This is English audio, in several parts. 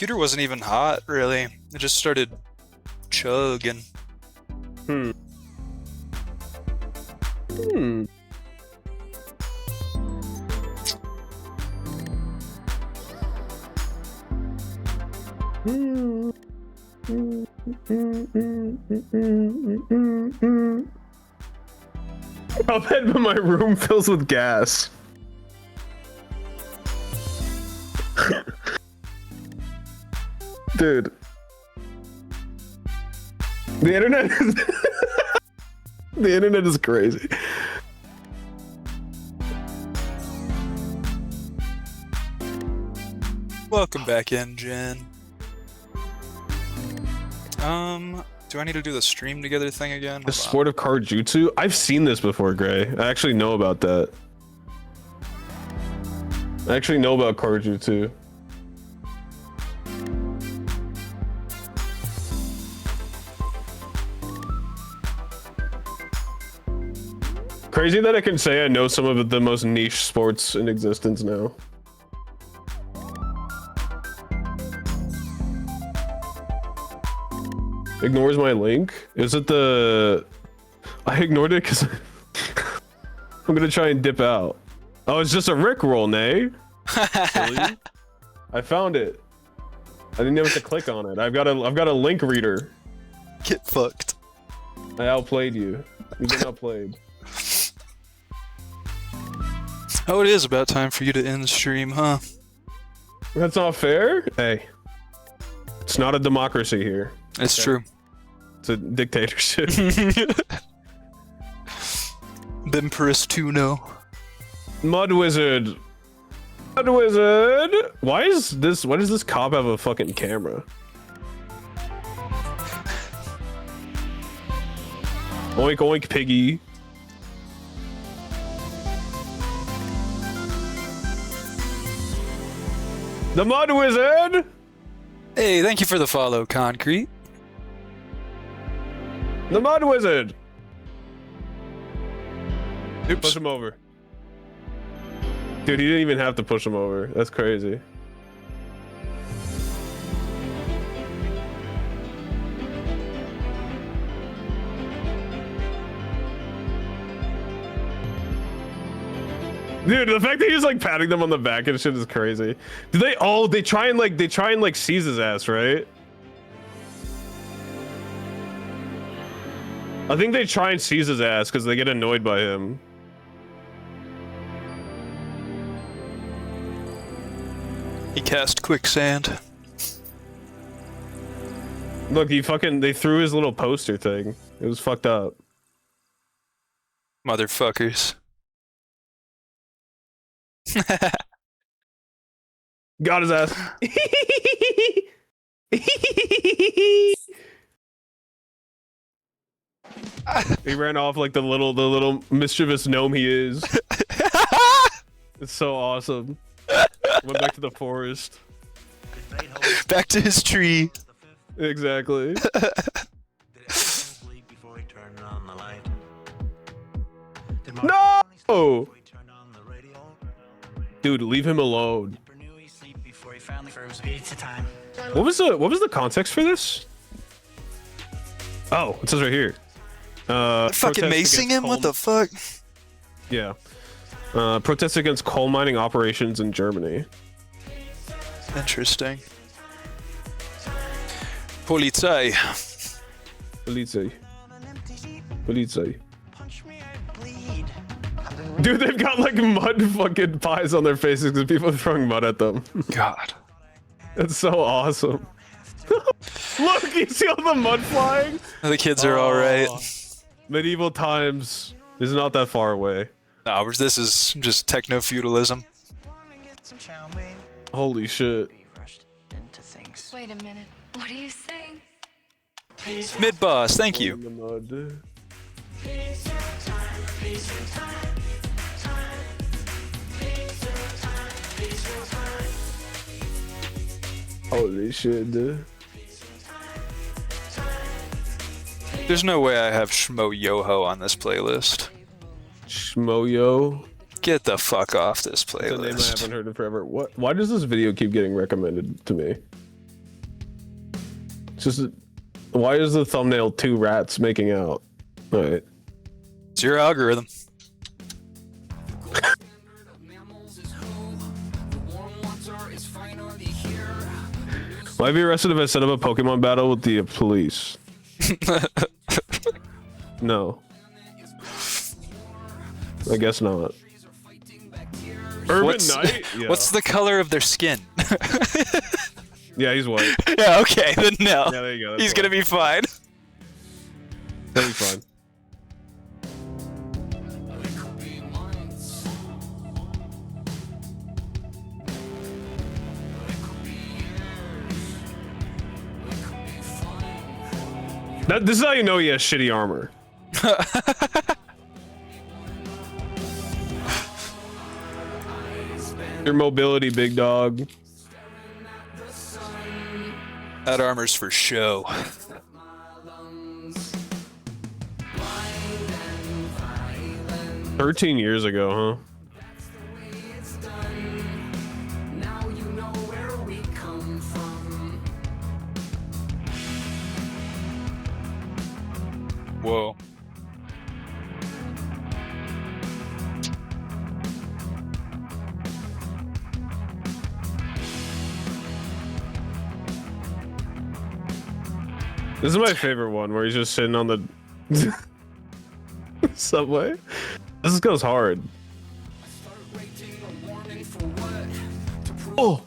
computer wasn't even hot, really. It just started chugging. Hmm. Hmm. I'll bet my room fills with gas. Dude. The internet is the internet is crazy. Welcome back in, Jen. Do I need to do the stream together thing again? The sport of card jutsu? I've seen this before, Gray. I actually know about that. I actually know about card jutsu. Crazy that I can say I know some of the most niche sports in existence now. Ignores my link? Is it the... I ignored it because I'm gonna try and dip out. Oh, it's just a Rickroll, nay? Really? I found it. I didn't have to click on it. I've got a link reader. Get fucked. I outplayed you. You've been outplayed. Oh, it is about time for you to end the stream, huh? That's not fair? Hey. It's not a democracy here. It's Okay. true. It's a dictatorship. Bimperus 2-0. Mud Wizard. Mud Wizard. Why does this cop have a fucking camera? Oink oink piggy. The Mud Wizard. Hey, thank you for the follow, Concrete. The Mud Wizard. Oops. Push him over. Dude, he didn't even have to push him over. That's crazy. Dude, the fact that he's like patting them on the back and shit is crazy. Do they all they try and like seize his ass, right? I think they try and seize his ass because they get annoyed by him. He cast quicksand. Look, they threw his little poster thing. It was fucked up. Motherfuckers. Got his ass. He ran off like the little mischievous gnome he is. It's so awesome. Went back to the forest. Back to his tree. Exactly. No! Dude, leave him alone. What was the context for this? Oh, it says right here. Fucking macing him? What the fuck? Yeah. Protests against coal mining operations in Germany. Interesting. Polizei. Polizei. Polizei. Dude, they've got like mud fucking pies on their faces because people are throwing mud at them. God. That's so awesome. Look, you see all the mud flying? The kids are alright. Medieval times is not that far away. No, this is just techno-feudalism. Holy shit. Wait a minute. What are you saying? Mid-boss, thank you. In the mud. Holy shit, dude. There's no way I have Shmo Yoho on this playlist. Shmoyo. Get the fuck off this That's a name I playlist. haven't heard in forever. What? Why does this video keep getting recommended to me? Just why is the thumbnail two rats making out? All right. It's your algorithm. Will I be arrested if I set up a Pokemon battle with the police? No. I guess not. Urban Knight? Yeah. What's the color of their skin? Yeah, he's white. Yeah, okay, then no. Yeah, there you go. He's gonna be fine. That'll be fine. This is how you know he has shitty armor. Your mobility, big dog. That armor's for show. "13 years ago, huh? Whoa. This is my favorite one, where he's just sitting on the subway. This goes hard. Oh!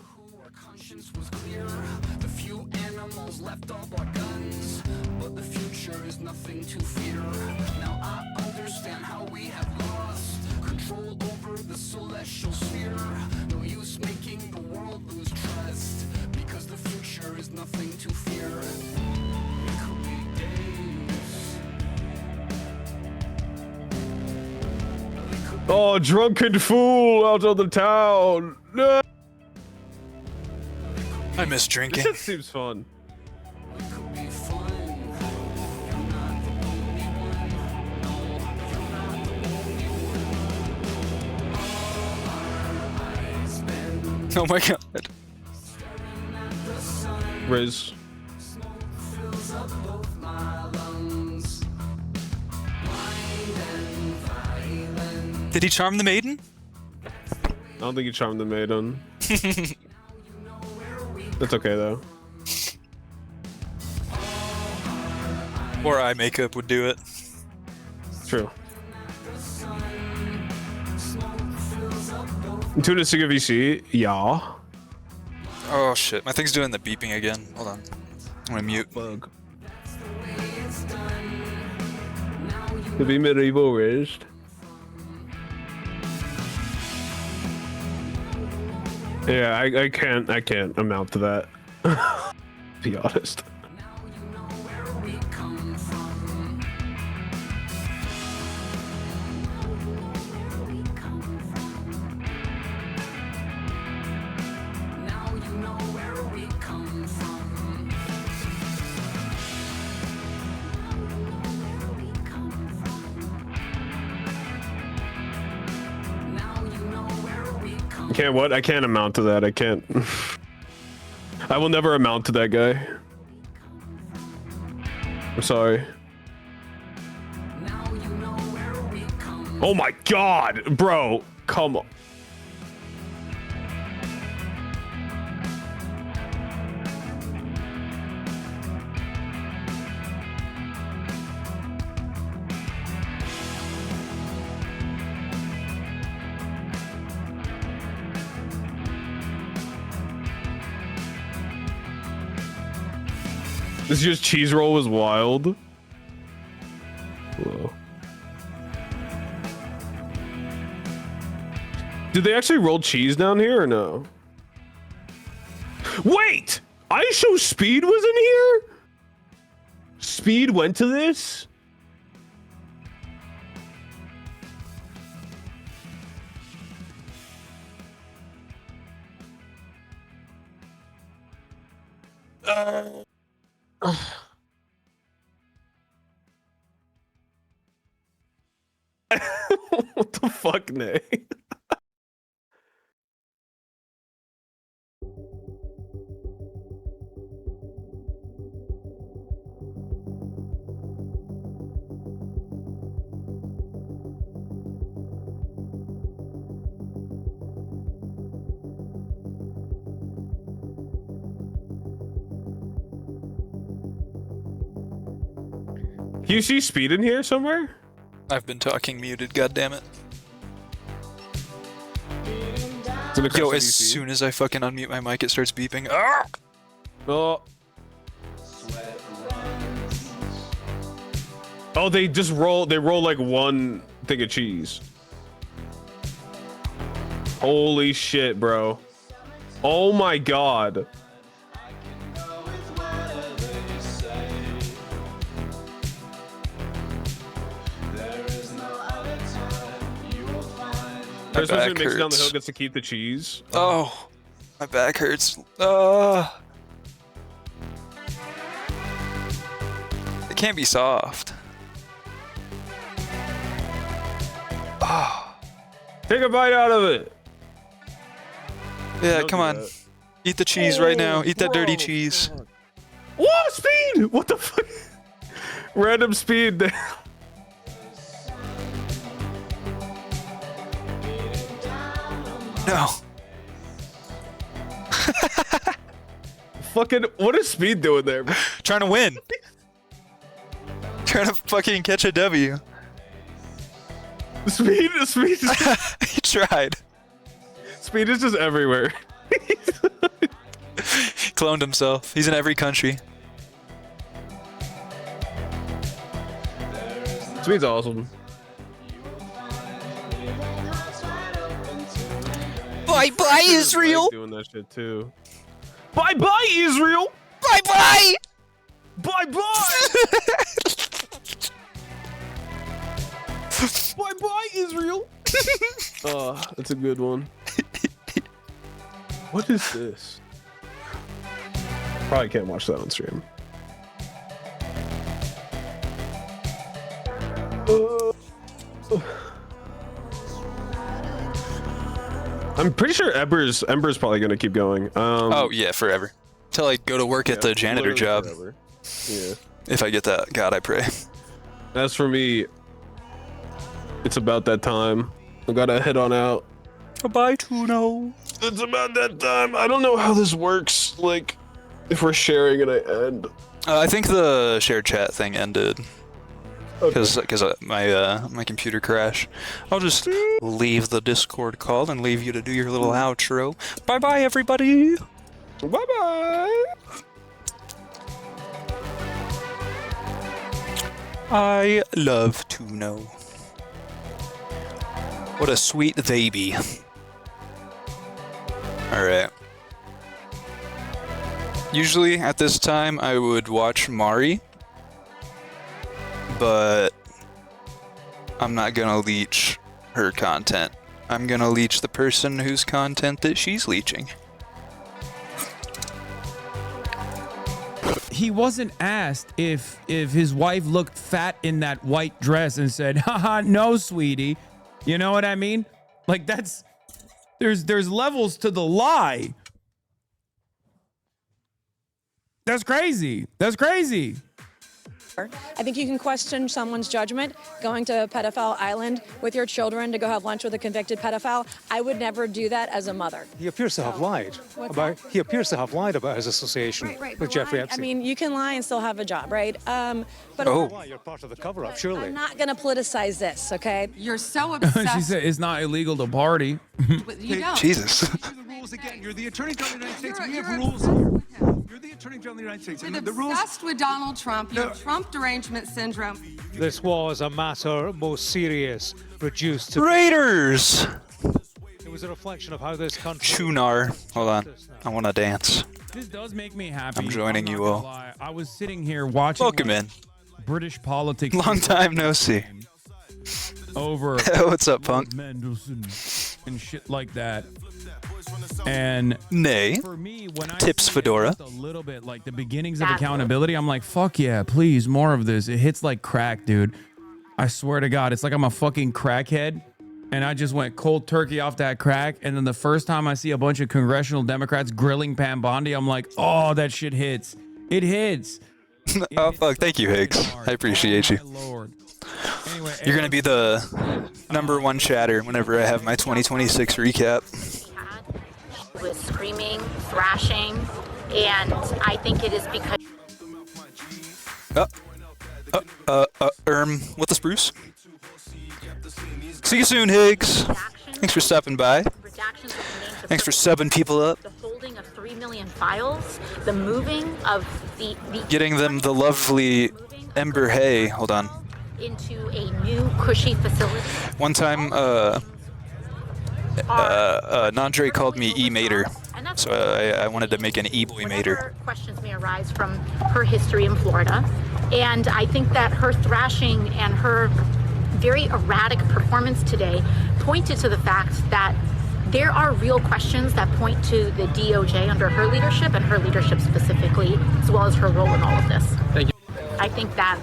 Oh, drunken fool out of the town! No! I miss This drinking. shit seems fun. Oh my god. Riz. Did he charm the maiden? I don't think he charmed the maiden. That's okay though. Or eye makeup would do it. True. Tuna Siga VC? Yeah. Oh shit, my thing's doing the beeping again. Hold on. I'm gonna mute. Bug. To be medieval raised. Yeah, I can't amount to that. Be honest. Can't what? I can't amount to that. I can't. I will never amount to that guy. I'm sorry. Oh my god, bro. Come on. This year's cheese roll was wild. Whoa. Did they actually roll cheese down here or no? Wait! I show Speed was in here? Speed went to this? What the fuck, Nay? You see speed in here somewhere? I've been talking muted, goddammit. It's in the Yo, crest as of DC. soon as I fucking unmute my mic, it starts beeping. Ah! Oh. Oh, they just roll. They roll like one thing of cheese. Holy shit, bro. Oh my god. There's supposed to back be mixing down the hurts. hill gets to keep the cheese. Oh, my back hurts. It can't be soft. Take a bite out of it. Yeah, Don't come do on. that. Eat the cheese right now. Eat that dirty bro. cheese. What speed? What the fuck? Random speed. No. Fucking, what is speed doing there, bro? Trying to win. Trying to fucking catch a W. Speed is He tried. speed is just everywhere. Cloned himself. He's in every country. Speed's awesome. Bye bye, Israel. Like doing that shit too. Bye bye, Israel. Bye bye. Bye bye. Bye bye, Israel. Oh, that's a good one. What is this? Probably can't watch that on stream. I'm pretty sure Ember's probably gonna keep going. Oh yeah, forever. Till I go to work at the janitor literally job. forever. Yeah. If I get that, God, I pray. As for me, it's about that time. I gotta head on out. Bye, Tuno. It's about that time. I don't know how this works. Like, if we're sharing and I end. I think the shared chat thing ended Okay. because my computer crashed. I'll just leave the Discord call and leave you to do your little outro. Bye bye, everybody. Bye bye. I love Tuno. What a sweet baby. Alright. Usually at this time I would watch Mari, but I'm not gonna leech her content. I'm gonna leech the person whose content that she's leeching. He wasn't asked if his wife looked fat in that white dress and said, haha, no, sweetie. You know what I mean? Like there's levels to the lie. That's crazy. That's crazy. I think you can question someone's judgment going to a pedophile island with your children to go have lunch with a convicted pedophile. I would never do that as a mother. He appears to have lied about. He appears to have lied about his association with Jeffrey Epstein. I mean, you can lie and still have a job, right? But Oh. Why? You're part of the cover-up, surely. I'm not going to politicize this, okay? You're so obsessed. She said it's not illegal to party. with, you don't. Jesus. The rules again. You're the Attorney General of the United States. We have You're rules. obsessed with him. You're the Attorney General of the United States. You're And the rules. obsessed with Donald Trump. You No. have Trump derangement syndrome. This was a matter most serious, reduced to. Raiders! It was a reflection of how this country. Chunar. Hold on. I wanna dance. This does make me happy. I'm joining not you gonna all. lie. I was sitting here watching Welcome in. British politics Long time no see. over What's up, punk? Mendelssohn and shit like that. And Nay. for me, when I Tips see it Fedora. just a little bit like the beginnings of accountability, I'm like, fuck yeah, please, more of this. It hits like crack, dude. I swear to God, it's like I'm a fucking crackhead, and I just went cold turkey off that crack. And then the first time I see a bunch of congressional Democrats grilling Pam Bondi, I'm like, oh, that shit hits. It hits. Oh fuck, thank you, Higgs. I appreciate you. Oh, my Lord. Anyway, You're gonna be the #1 chatter whenever I have my 2026 recap. Was screaming, thrashing, and I think it is because What the spruce? See you soon, Higgs. Thanks for stopping by. Thanks for subbing people up. The holding of 3 million files, the moving of the Getting them the lovely Ember Hay. Hold on. into a new cushy facility. One time, Nandre called me E-Mater, so I wanted to make an E-Boy Mater. Questions may arise from her history in Florida, and I think that her thrashing and her very erratic performance today pointed to the fact that there are real questions that point to the DOJ under her leadership and her leadership specifically, as well as her role in all of this. Thank you. I think that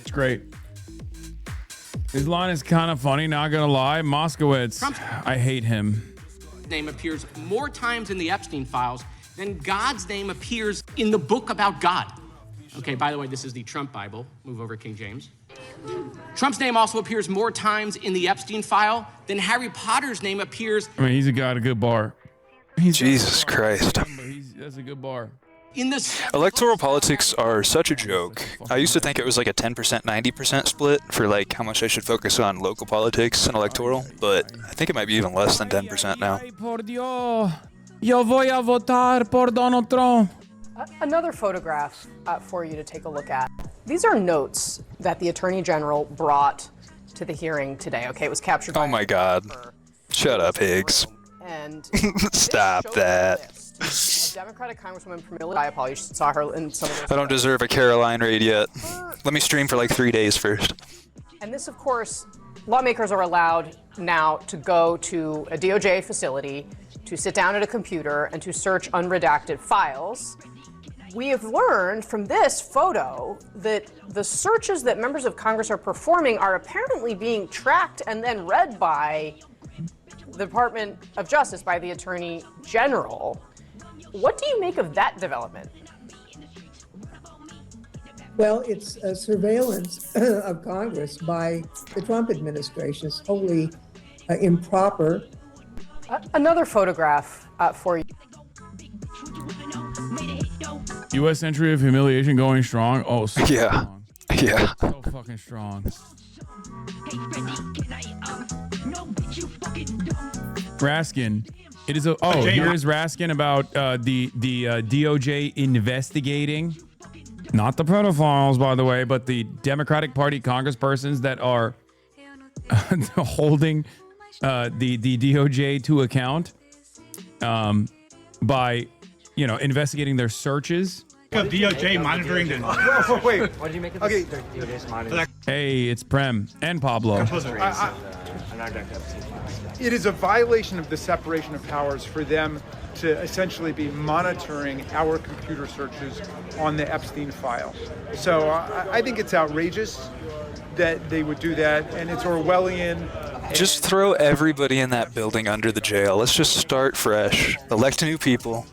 It's great. His line is kind of funny, not gonna lie. Moskowitz, I hate him. Name appears more times in the Epstein files than God's name appears in the book about God. Okay, by the way, this is the Trump Bible. Move over, King James. Trump's name also appears more times in the Epstein file than Harry Potter's name appears. I mean, he's got a good bar. Jesus Christ. That's a good bar. In this Electoral politics are such a joke. I used to think it was like a 10%, 90% split for like how much I should focus on local politics and electoral, but I think it might be even less than 10% now. Por Dios, yo voy a votar por Donald Trump. Another photograph for you to take a look at. These are notes that the Attorney General brought to the hearing today. Okay, it was captured by Oh my God. Shut up, Higgs. And Stop that. Democratic Congresswoman Pramila Jayapal, you saw her in some of those. I don't deserve a Caroline raid yet. Let me stream for like 3 days first. And this, of course, lawmakers are allowed now to go to a DOJ facility, to sit down at a computer, and to search unredacted files. We have learned from this photo that the searches that members of Congress are performing are apparently being tracked and then read by the Department of Justice, by the Attorney General. What do you make of that development? Well, it's a surveillance of Congress by the Trump administration. It's wholly improper. Another photograph for you. U.S. entry of humiliation going strong. Oh, so Yeah. strong. Yeah. So fucking strong. Raskin. It is a. Oh, here is Raskin about the DOJ investigating, not the pedophiles, by the way, but the Democratic Party congresspersons that are holding the DOJ to account by, investigating their searches. DOJ monitoring the. Wait. What did you make of Okay. this? DOJ's monitoring? Hey, it's Prem and Pablo. It is a violation of the separation of powers for them to essentially be monitoring our computer searches on the Epstein file. So I think it's outrageous that they would do that, and it's Orwellian. Just throw everybody in that building under the jail. Let's just start fresh. Elect new people.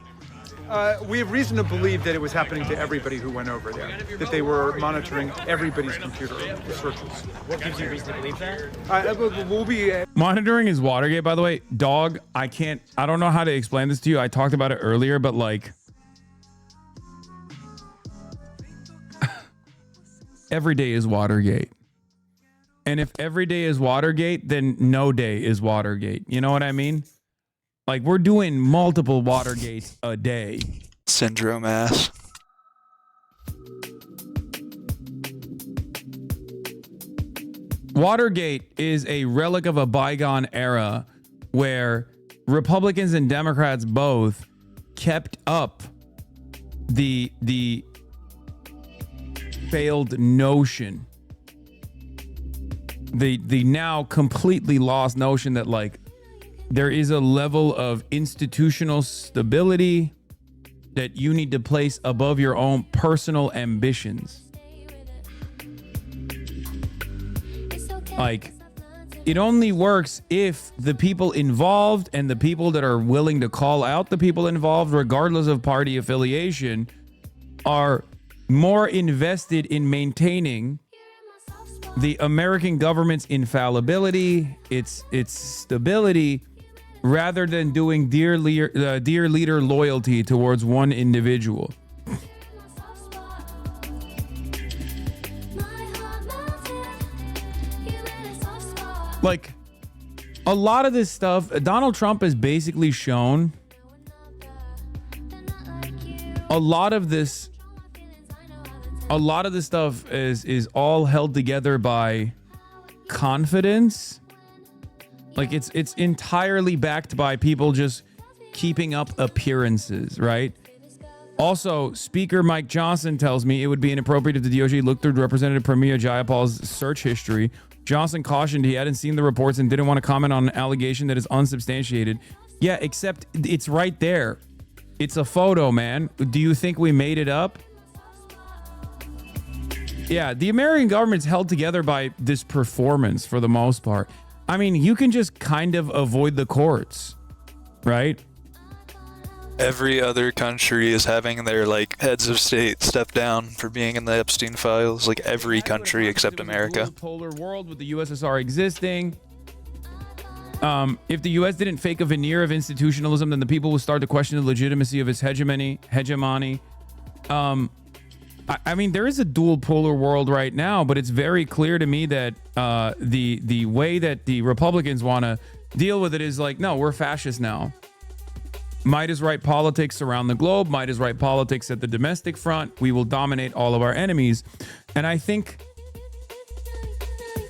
We have reason to believe that it was happening to everybody who went over there, that they were monitoring everybody's computer searches. What gives you reason to believe that? We'll be. Monitoring is Watergate, by the way. Dog, I don't know how to explain this to you. I talked about it earlier, but like, every day is Watergate. And if every day is Watergate, then no day is Watergate. You know what I mean? Like, we're doing multiple Watergates a day. Syndrome ass. Watergate is a relic of a bygone era where Republicans and Democrats both kept up the failed notion, the now completely lost notion that like there is a level of institutional stability that you need to place above your own personal ambitions. Like, it only works if the people involved and the people that are willing to call out the people involved, regardless of party affiliation, are more invested in maintaining the American government's infallibility, its stability, rather than doing dear leader loyalty towards one individual. Like, a lot of this stuff, Donald Trump has basically shown a lot of this stuff is all held together by confidence. Like, it's entirely backed by people just keeping up appearances, right? Also, Speaker Mike Johnson tells me it would be inappropriate if the DOJ looked through Representative Pramila Jayapal's search history. Johnson cautioned he hadn't seen the reports and didn't want to comment on an allegation that is unsubstantiated. Yeah, except it's right there. It's a photo, man. Do you think we made it up? Yeah, the American government's held together by this performance for the most part. I mean, you can just kind of avoid the courts, right? Every other country is having their like heads of state step down for being in the Epstein files. Like every country except America. Polar world with the USSR existing. If the U.S. didn't fake a veneer of institutionalism, then the people would start to question the legitimacy of its hegemony. I mean, there is a dual polar world right now, but it's very clear to me that the way that the Republicans want to deal with it is like, no, we're fascists now. Might as right politics around the globe, might as right politics at the domestic front. We will dominate all of our enemies. And I think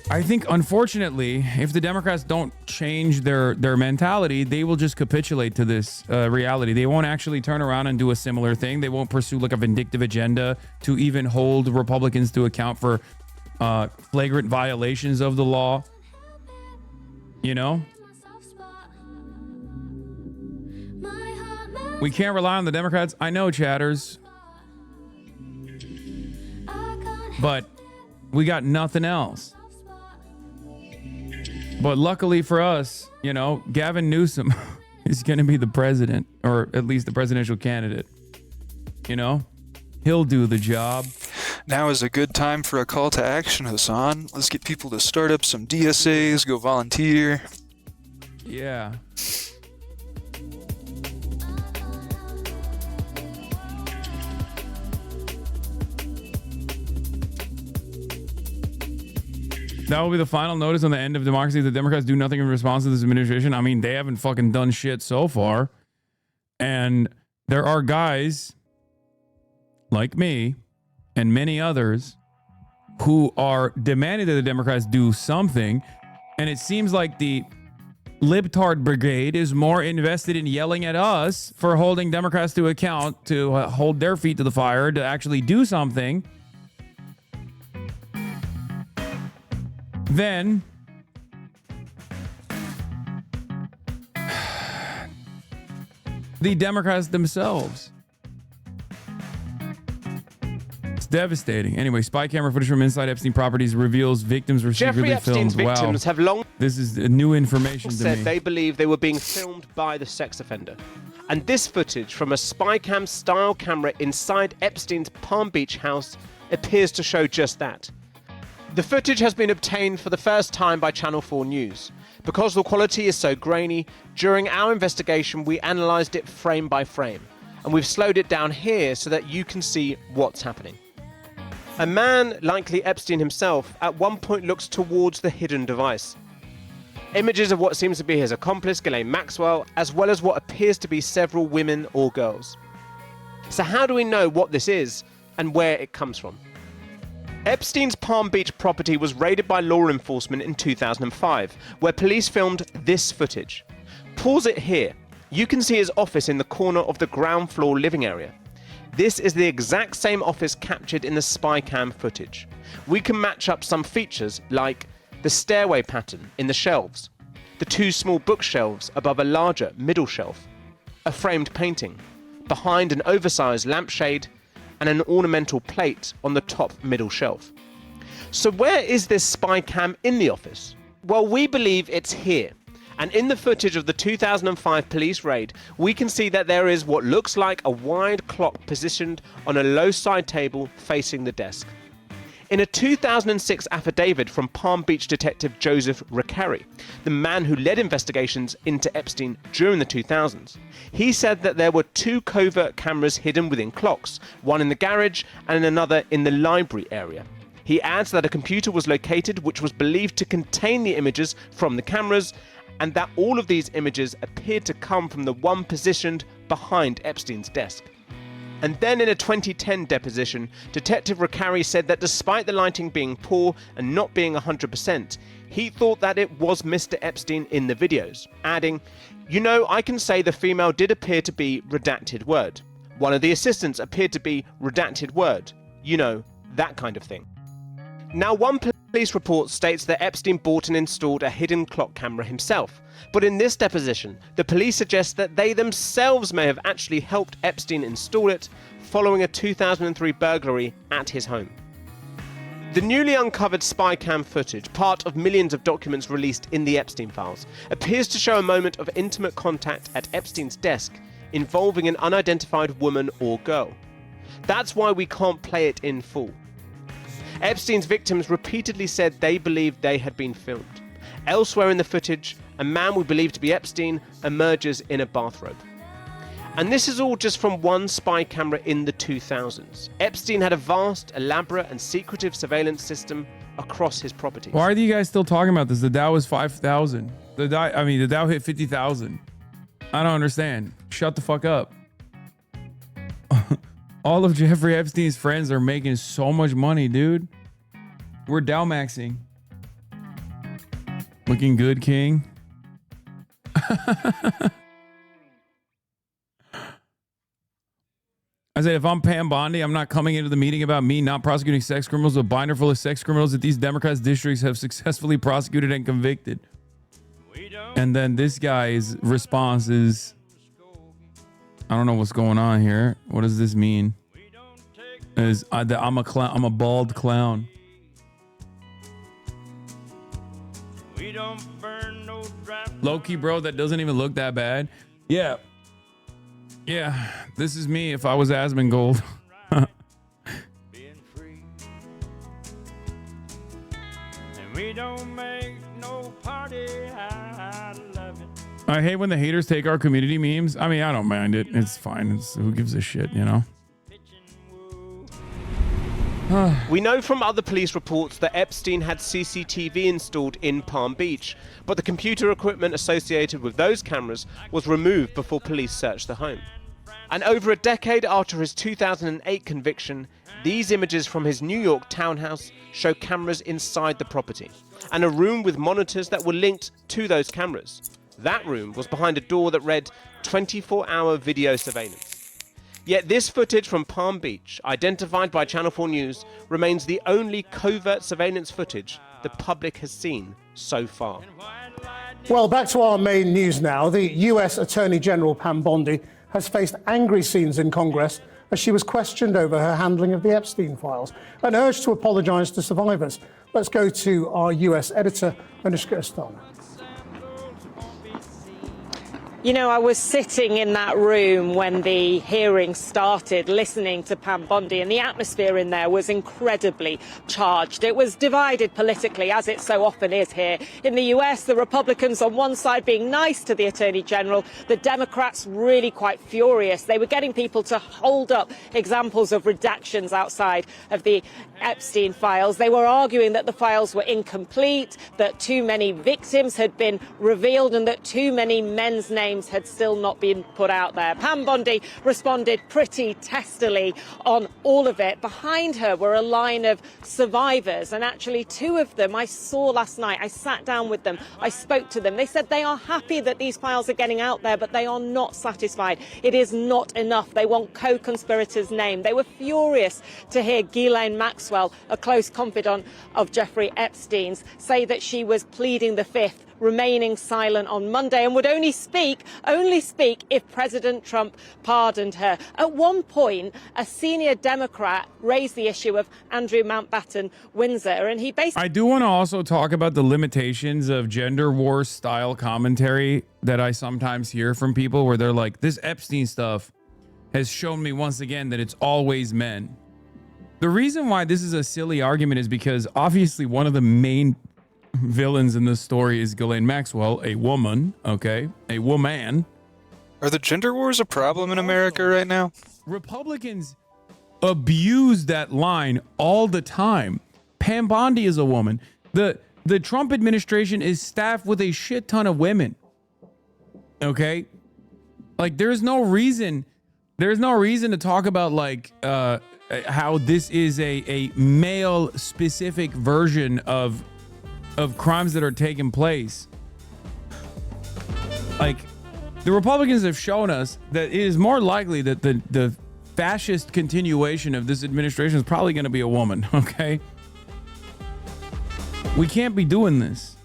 unfortunately, if the Democrats don't change their mentality, they will just capitulate to this reality. They won't actually turn around and do a similar thing. They won't pursue like a vindictive agenda to even hold Republicans to account for flagrant violations of the law. You know? We can't rely on the Democrats. I know, chatters. But we got nothing else. But luckily for us, you know, Gavin Newsom is going to be the president, or at least the presidential candidate. You know, he'll do the job. Now is a good time for a call to action, Hassan. Let's get people to start up some DSAs, go volunteer. Yeah. That will be the final notice on the end of democracy. The Democrats do nothing in response to this administration. I mean, they haven't fucking done shit so far. And there are guys like me and many others who are demanding that the Democrats do something. And it seems like the libtard brigade is more invested in yelling at us for holding Democrats to account, to hold their feet to the fire, to actually do something. Then the Democrats themselves. It's devastating. Anyway, spy camera footage from inside Epstein properties reveals victims were secretly Epstein's filmed. victims have long This is new information to said me. they believe they were being filmed by the sex offender. And this footage from a spy cam style camera inside Epstein's Palm Beach house appears to show just that. The footage has been obtained for the first time by Channel 4 News. Because the quality is so grainy, during our investigation we analysed it frame by frame, and we've slowed it down here so that you can see what's happening. A man, likely Epstein himself, at one point looks towards the hidden device. Images of what seems to be his accomplice, Ghislaine Maxwell, as well as what appears to be several women or girls. So how do we know what this is and where it comes from? Epstein's Palm Beach property was raided by law enforcement in 2005, where police filmed this footage. Pause it here. You can see his office in the corner of the ground floor living area. This is the exact same office captured in the spy cam footage. We can match up some features like the stairway pattern in the shelves, the two small bookshelves above a larger middle shelf, a framed painting, behind an oversized lampshade, and an ornamental plate on the top middle shelf. So where is this spy cam in the office? Well, we believe it's here. And in the footage of the 2005 police raid, we can see that there is what looks like a wide clock positioned on a low side table facing the desk. In a 2006 affidavit from Palm Beach detective Joseph Recarey, the man who led investigations into Epstein during the 2000s, he said that there were two covert cameras hidden within clocks, one in the garage and another in the library area. He adds that a computer was located which was believed to contain the images from the cameras, and that all of these images appeared to come from the one positioned behind Epstein's desk. And then in a 2010 deposition, Detective Ricari said that despite the lighting being poor and not being 100%, he thought that it was Mr. Epstein in the videos, adding, "You know, I can say the female did appear to be redacted word. One of the assistants appeared to be redacted word. You know, that kind of thing." Now, one police report states that Epstein bought and installed a hidden clock camera himself, but in this deposition, the police suggest that they themselves may have actually helped Epstein install it following a 2003 burglary at his home. The newly uncovered spy cam footage, part of millions of documents released in the Epstein files, appears to show a moment of intimate contact at Epstein's desk involving an unidentified woman or girl. That's why we can't play it in full. Epstein's victims repeatedly said they believed they had been filmed. Elsewhere in the footage, a man we believe to be Epstein emerges in a bathrobe. And this is all just from one spy camera in the 2000s. Epstein had a vast, elaborate, and secretive surveillance system across his properties. Why are you guys still talking about this? The Dow was 5,000. The Dow hit 50,000. I don't understand. Shut the fuck up. All of Jeffrey Epstein's friends are making so much money, dude. We're Dow maxing. Looking good, King. I said, if I'm Pam Bondi, I'm not coming into the meeting about me not prosecuting sex criminals, a binder full of sex criminals that these Democrats districts have successfully prosecuted and convicted. And then this guy's response is, I don't know what's going on here. What does this mean? I'm a clown. I'm a bald clown. Low key, bro, that doesn't even look that bad. Yeah. Yeah, this is me if I was Asmongold. I hate when the haters take our community memes. I mean, I don't mind it. It's fine. Who gives a shit, you know? We know from other police reports that Epstein had CCTV installed in Palm Beach, but the computer equipment associated with those cameras was removed before police searched the home. And over a decade after his 2008 conviction, these images from his New York townhouse show cameras inside the property, and a room with monitors that were linked to those cameras. That room was behind a door that read 24-hour video surveillance. Yet this footage from Palm Beach, identified by Channel 4 News, remains the only covert surveillance footage the public has seen so far. Well, back to our main news now. The US Attorney General Pam Bondi has faced angry scenes in Congress as she was questioned over her handling of the Epstein files and urged to apologize to survivors. Let's go to our US editor, Anushka Astana. You know, I was sitting in that room when the hearing started, listening to Pam Bondi, and the atmosphere in there was incredibly charged. It was divided politically, as it so often is here. In the US, the Republicans on one side being nice to the Attorney General, the Democrats really quite furious. They were getting people to hold up examples of redactions outside of the Epstein files. They were arguing that the files were incomplete, that too many victims had been revealed, and that too many men's names had still not been put out there. Pam Bondi responded pretty testily on all of it. Behind her were a line of survivors, and actually two of them I saw last night. I sat down with them. I spoke to them. They said they are happy that these files are getting out there, but they are not satisfied. It is not enough. They want co-conspirators' name. They were furious to hear Ghislaine Maxwell, a close confidant of Jeffrey Epstein's, say that she was pleading the fifth, remaining silent on Monday, and would only speak if President Trump pardoned her. At one point, a senior Democrat raised the issue of Andrew Mountbatten Windsor, and he basically... I do want to also talk about the limitations of gender war style commentary that I sometimes hear from people where they're like, this Epstein stuff has shown me once again that it's always men. The reason why this is a silly argument is because obviously one of the main villains in this story is Ghislaine Maxwell, a woman, okay? A woman. Are the gender wars a problem in America right now? Republicans abuse that line all the time. Pam Bondi is a woman. The Trump administration is staffed with a shit ton of women. Okay? Like, there's no reason to talk about like how this is a male specific version of crimes that are taking place. Like, the Republicans have shown us that it is more likely that the fascist continuation of this administration is probably going to be a woman, okay? We can't be doing this.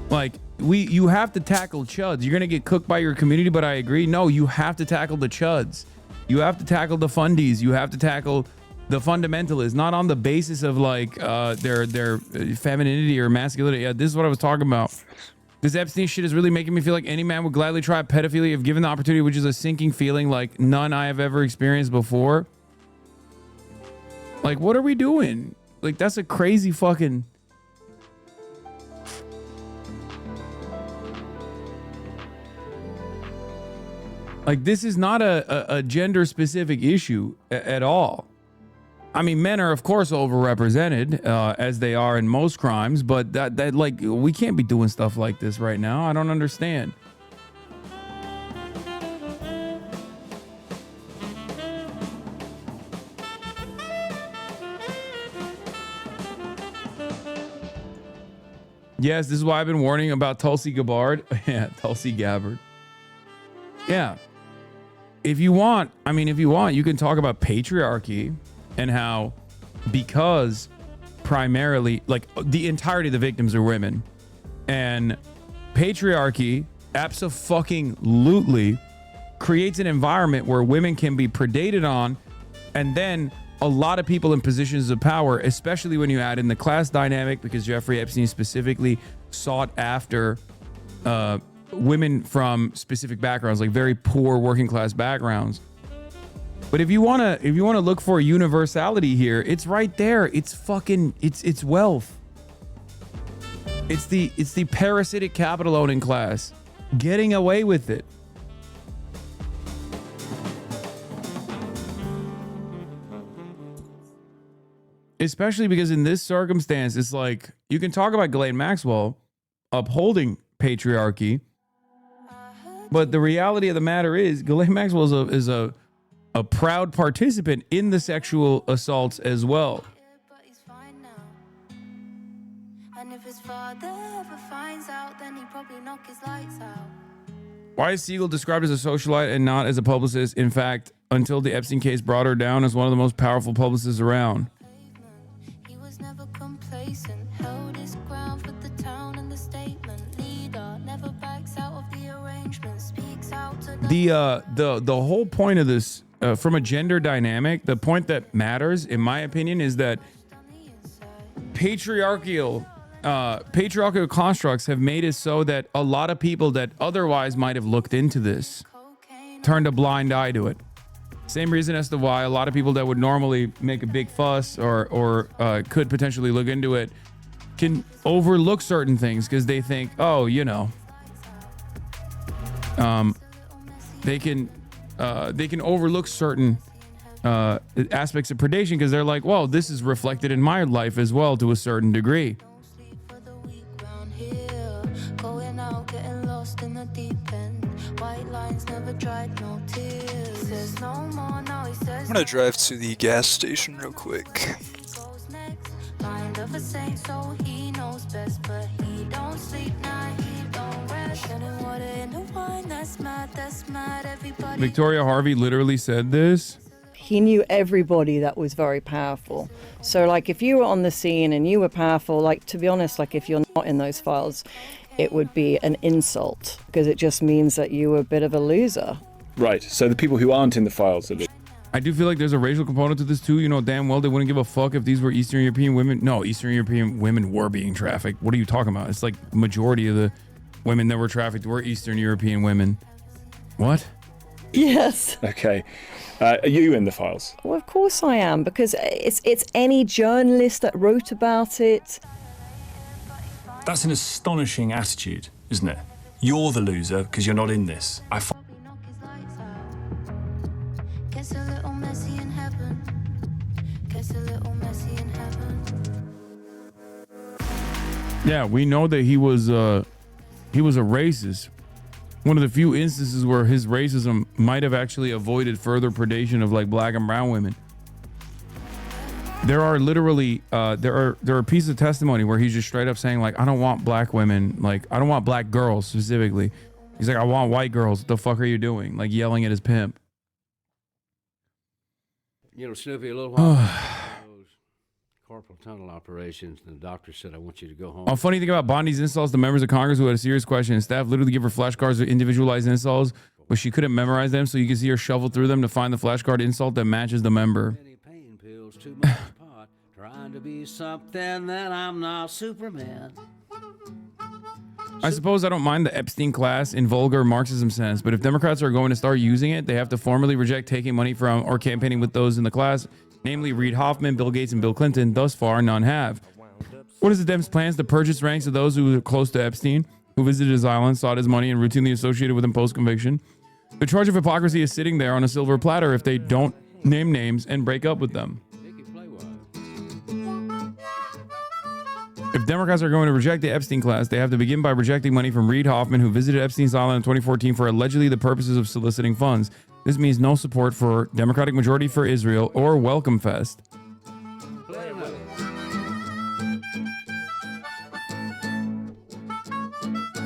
Like, you have to tackle chuds. You're going to get cooked by your community, but I agree. No, you have to tackle the chuds. You have to tackle the fundies. You have to tackle the fundamentalists, not on the basis of like their femininity or masculinity. Yeah, this is what I was talking about. This Epstein shit is really making me feel like any man would gladly try pedophilia if given the opportunity, which is a sinking feeling like none I have ever experienced before. Like, what are we doing? Like, that's a crazy fucking... Like, this is not a gender-specific issue at all. I mean, men are, of course, overrepresented, as they are in most crimes, but that like, we can't be doing stuff like this right now. I don't understand. Yes, this is why I've been warning about Tulsi Gabbard. Yeah, Tulsi Gabbard. Yeah. If you want, you can talk about patriarchy and how, because primarily, like, the entirety of the victims are women, and patriarchy abso-fucking-lutely creates an environment where women can be predated on, and then a lot of people in positions of power, especially when you add in the class dynamic, because Jeffrey Epstein specifically sought after women from specific backgrounds, like very poor working class backgrounds. But if you wanna look for universality here, it's right there. It's wealth. It's the parasitic capital owning class getting away with it. Especially because in this circumstance, it's like, you can talk about Ghislaine Maxwell upholding patriarchy, but the reality of the matter is Ghislaine Maxwell is a proud participant in the sexual assaults as well. Why is Siegel described as a socialite and not as a publicist? In fact, until the Epstein case brought her down as one of the most powerful publicists around. The whole point of this, from a gender dynamic, the point that matters, in my opinion, is that patriarchal constructs have made it so that a lot of people that otherwise might have looked into this turned a blind eye to it. Same reason as to why a lot of people that would normally make a big fuss or could potentially look into it can overlook certain things because they think, oh, you know, they can overlook certain aspects of predation because they're like, well, this is reflected in my life as well to a certain degree. I'm gonna drive to the gas station real quick. Victoria Harvey literally said this. He knew everybody that was very powerful. So, like, if you were on the scene and you were powerful, like, to be honest, like, if you're not in those files, it would be an insult because it just means that you were a bit of a loser. Right. So the people who aren't in the files are... I do feel like there's a racial component to this too. You know damn well they wouldn't give a fuck if these were Eastern European women. No, Eastern European women were being trafficked. What are you talking about? It's like majority of the women that were trafficked were Eastern European women. What? Yes. Okay. Are you in the files? Well, of course I am, because it's any journalist that wrote about it. That's an astonishing attitude, isn't it? You're the loser because you're not in this. Yeah, we know that he was a racist. One of the few instances where his racism might have actually avoided further predation of like black and brown women. There are literally there are pieces of testimony where he's just straight up saying like, I don't want black women, like I don't want black girls specifically. He's like, I want white girls. What the fuck are you doing? Like yelling at his pimp. You know, Snoopy, a little while ago, those carpal tunnel operations, and the doctor said, I want you to go home. A funny thing about Bondi's insults to members of Congress who had a serious question, staff literally give her flashcards with individualized insults, but she couldn't memorize them, so you can see her shuffle through them to find the flashcard insult that matches the member. Pain pills, too much pot, trying to be something that I'm not, Superman. I suppose I don't mind the Epstein class in vulgar Marxism sense, but if Democrats are going to start using it, they have to formally reject taking money from or campaigning with those in the class, namely Reid Hoffman, Bill Gates, and Bill Clinton. Thus far, none have. What is the Dems' plans to purchase ranks of those who are close to Epstein, who visited his island, sought his money, and routinely associated with him post-conviction? The charge of hypocrisy is sitting there on a silver platter if they don't name names and break up with them. If Democrats are going to reject the Epstein class, they have to begin by rejecting money from Reid Hoffman, who visited Epstein's island in 2014 for allegedly the purposes of soliciting funds. This means no support for Democratic Majority for Israel or Welcome Fest.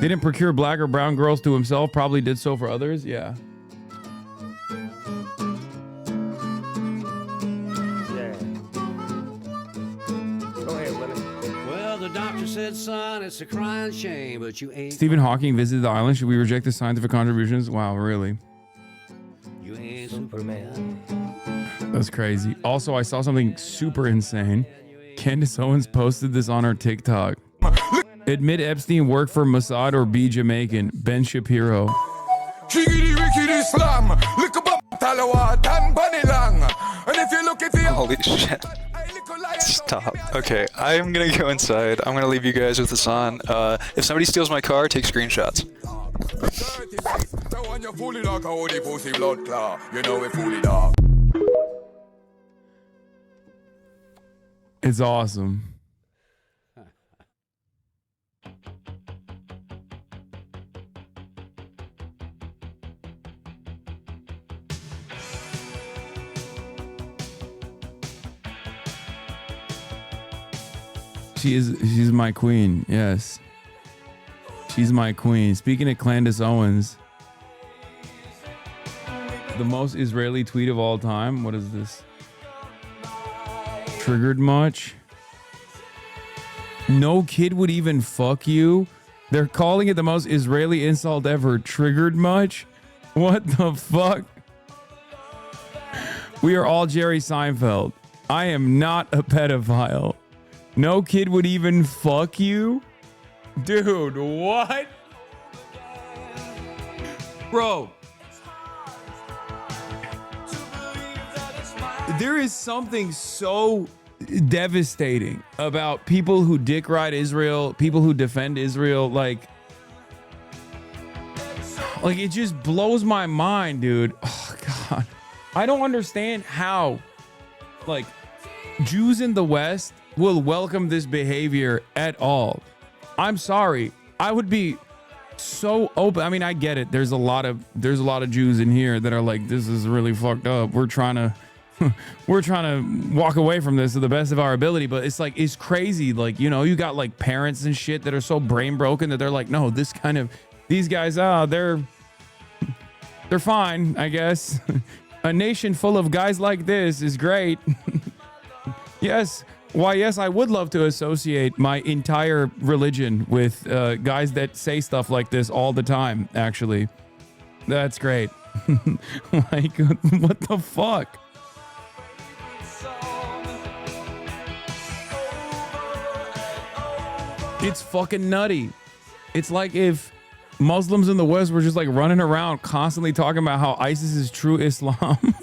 Didn't procure black or brown girls to himself, probably did so for others. Yeah. Said, son, it's a crying shame, but you ain't. Stephen Hawking visited the island. Should we reject his scientific contributions? Wow, really? You ain't Superman. That's crazy. Also, I saw something super insane. Candace Owens posted this on her TikTok. Admit Epstein worked for Mossad or be Jamaican. Ben Shapiro. And if you look at the holy shit. Stop. Okay, I'm gonna go inside. I'm gonna leave you guys with this on. If somebody steals my car, take screenshots. It's awesome. She's my queen. Yes. She's my queen. Speaking of Candace Owens, the most Israeli tweet of all time. What is this? Triggered much? No kid would even fuck you. They're calling it the most Israeli insult ever. Triggered much? What the fuck? We are all Jerry Seinfeld. I am not a pedophile. No kid would even fuck you? Dude, what? Bro. There is something so devastating about people who dick ride Israel, people who defend Israel. Like it just blows my mind, dude. Oh, God. I don't understand how, like, Jews in the West will welcome this behavior at all. I'm sorry. I would be so open. I mean, I get it. There's a lot of Jews in here that are like, this is really fucked up. We're trying to walk away from this to the best of our ability. But it's like, it's crazy. Like, you know, you got like parents and shit that are so brain broken that they're like, no, these guys, they're fine, I guess. A nation full of guys like this is great. Yes. Why, yes, I would love to associate my entire religion with guys that say stuff like this all the time, actually. That's great. Like, what the fuck? It's fucking nutty. It's like if Muslims in the West were just like running around constantly talking about how ISIS is true Islam.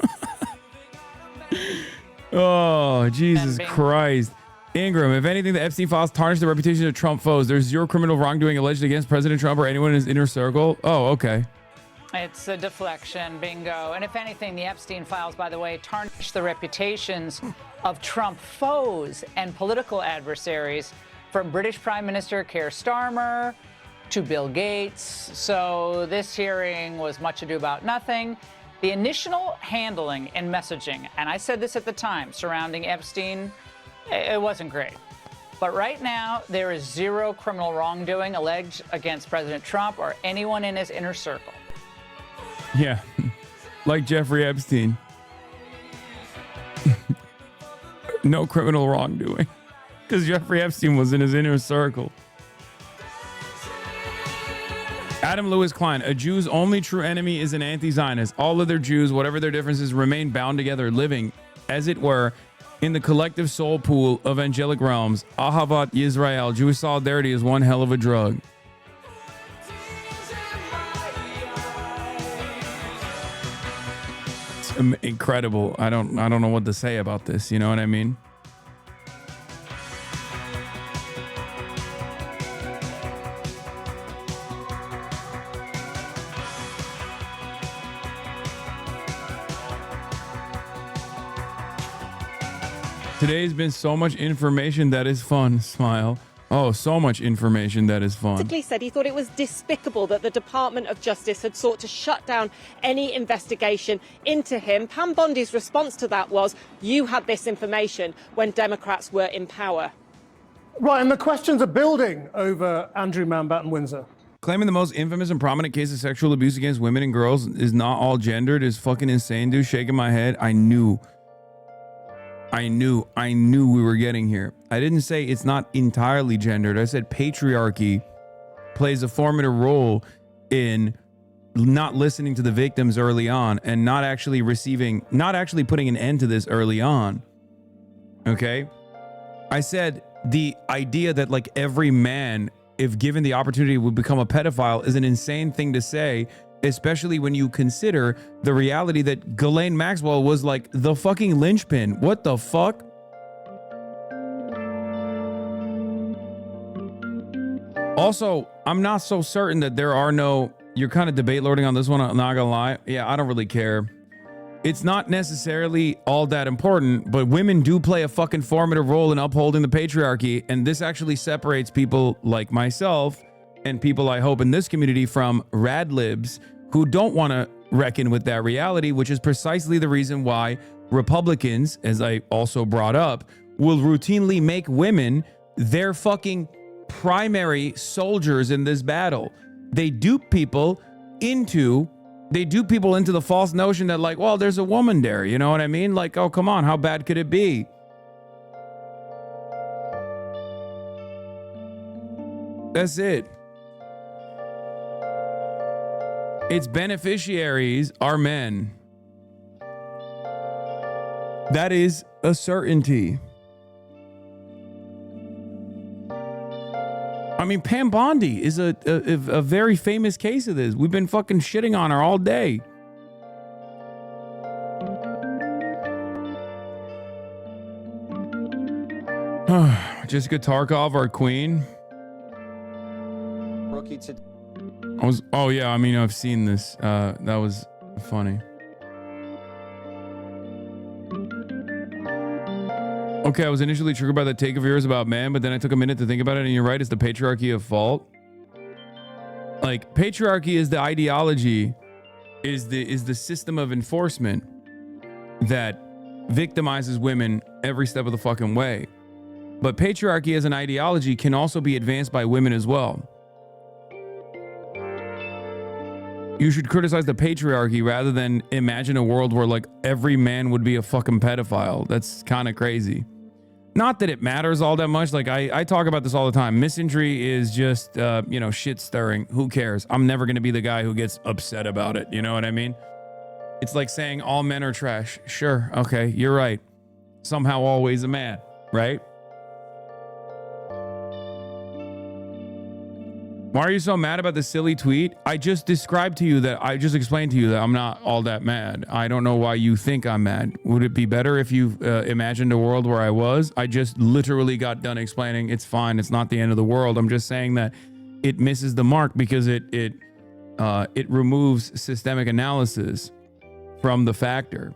Oh, Jesus Christ. Ingram, if anything, the Epstein files tarnish the reputation of Trump foes. There's zero criminal wrongdoing alleged against President Trump or anyone in his inner circle. Oh, okay. It's a deflection, bingo. And if anything, the Epstein files, by the way, tarnished the reputations of Trump foes and political adversaries, from British Prime Minister Keir Starmer to Bill Gates. So this hearing was much ado about nothing. The initial handling and messaging, and I said this at the time, surrounding Epstein, it wasn't great. But right now, there is zero criminal wrongdoing alleged against President Trump or anyone in his inner circle. Yeah, like Jeffrey Epstein. No criminal wrongdoing, because Jeffrey Epstein was in his inner circle. Adam Lewis Klein, a Jew's only true enemy is an anti-Zionist. All other Jews, whatever their differences, remain bound together, living, as it were, in the collective soul pool of angelic realms. Ahavat Yisrael, Jewish solidarity is one hell of a drug. It's incredible. I don't know what to say about this. You know what I mean? Today's been so much information that is fun. Smile. Oh, so much information that is fun. Basically said he thought it was despicable that the Department of Justice had sought to shut down any investigation into him. Pam Bondi's response to that was, you had this information when Democrats were in power. Right, and the questions are building over Andrew Mountbatten Windsor. Claiming the most infamous and prominent case of sexual abuse against women and girls is not all gendered is fucking insane, dude. Shaking my head. I knew we were getting here. I didn't say it's not entirely gendered. I said patriarchy plays a formative role in not listening to the victims early on and not actually putting an end to this early on. Okay? I said the idea that like every man, if given the opportunity, would become a pedophile is an insane thing to say, especially when you consider the reality that Ghislaine Maxwell was like the fucking linchpin. What the fuck? Also, I'm not so certain that there are no... You're kind of debate loading on this one, I'm not gonna lie. Yeah, I don't really care. It's not necessarily all that important, but women do play a fucking formative role in upholding the patriarchy, and this actually separates people like myself and people I hope in this community from radlibs who don't want to reckon with that reality, which is precisely the reason why Republicans, as I also brought up, will routinely make women their fucking primary soldiers in this battle. They dupe people into the false notion that like, well, there's a woman there, you know what I mean? Like, oh, come on, how bad could it be? That's it. Its beneficiaries are men. That is a certainty. I mean, Pam Bondi is a very famous case of this. We've been fucking shitting on her all day. Jessica Tarkov, our queen. Rookie to... Oh yeah, I mean, I've seen this. That was funny. Okay, I was initially triggered by that take of yours about men, but then I took a minute to think about it, and you're right, it's the patriarchy of fault. Like, patriarchy is the ideology, is the system of enforcement that victimizes women every step of the fucking way. But patriarchy as an ideology can also be advanced by women as well. You should criticize the patriarchy rather than imagine a world where like every man would be a fucking pedophile. That's kind of crazy. Not that it matters all that much. Like I talk about this all the time. Misandry is just, shit stirring. Who cares? I'm never going to be the guy who gets upset about it. You know what I mean? It's like saying all men are trash. Sure. Okay. You're right. Somehow always a man, right? Why are you so mad about the silly tweet? I just explained to you that I'm not all that mad. I don't know why you think I'm mad. Would it be better if you imagined a world where I was? I just literally got done explaining it's fine. It's not the end of the world. I'm just saying that it misses the mark because it it removes systemic analysis from the factor.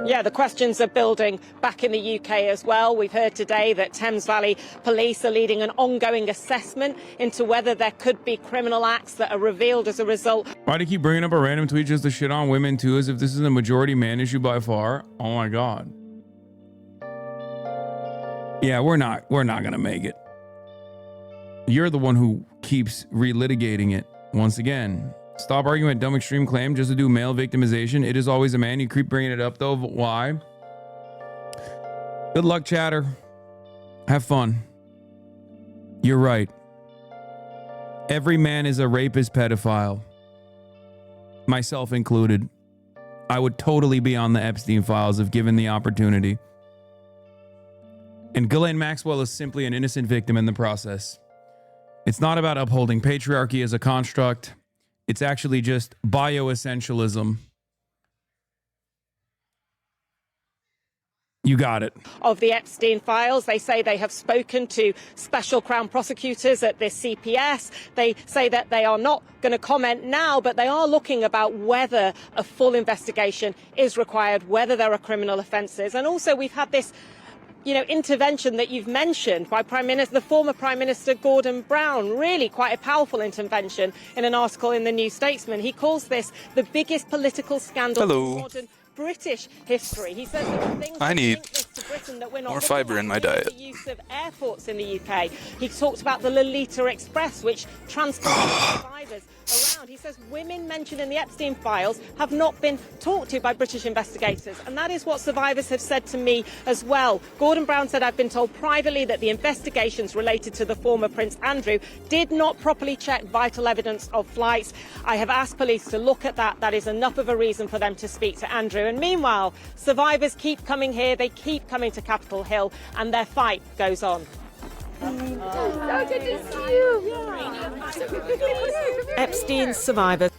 Yeah, the questions are building back in the UK as well. We've heard today that Thames Valley Police are leading an ongoing assessment into whether there could be criminal acts that are revealed as a result. Why do you keep bringing up a random tweet just to shit on women too, as if this is a majority man issue by far? Oh my God. Yeah, we're not gonna make it. You're the one who keeps relitigating it once again. Stop arguing with dumb extreme claim just to do male victimization. It is always a man. You keep bringing it up though. Why? Good luck, chatter. Have fun. You're right. Every man is a rapist, pedophile. Myself included. I would totally be on the Epstein files if given the opportunity. And Ghislaine Maxwell is simply an innocent victim in the process. It's not about upholding patriarchy as a construct. It's actually just bioessentialism. You got it. Of the Epstein files, they say they have spoken to special Crown prosecutors at this CPS. They say that they are not going to comment now, but they are looking about whether a full investigation is required, whether there are criminal offences. And also we've had this intervention that you've mentioned by the former Prime Minister Gordon Brown, really quite a powerful intervention in an article in the New Statesman. He calls this the biggest political scandal in modern British history. He says that things I need to Britain that we're not more fiber in my diet. the use of airports in the UK. He talked about the Lolita Express, which transported survivors around. He says women mentioned in the Epstein files have not been talked to by British investigators, and that is what survivors have said to me as well. Gordon Brown said, I've been told privately that the investigations related to the former Prince Andrew did not properly check vital evidence of flights. I have asked police to look at that. That is enough of a reason for them to speak to Andrew. And meanwhile, survivors keep coming here, they keep coming to Capitol Hill, and their fight goes on. So good to see you. Epstein survivors.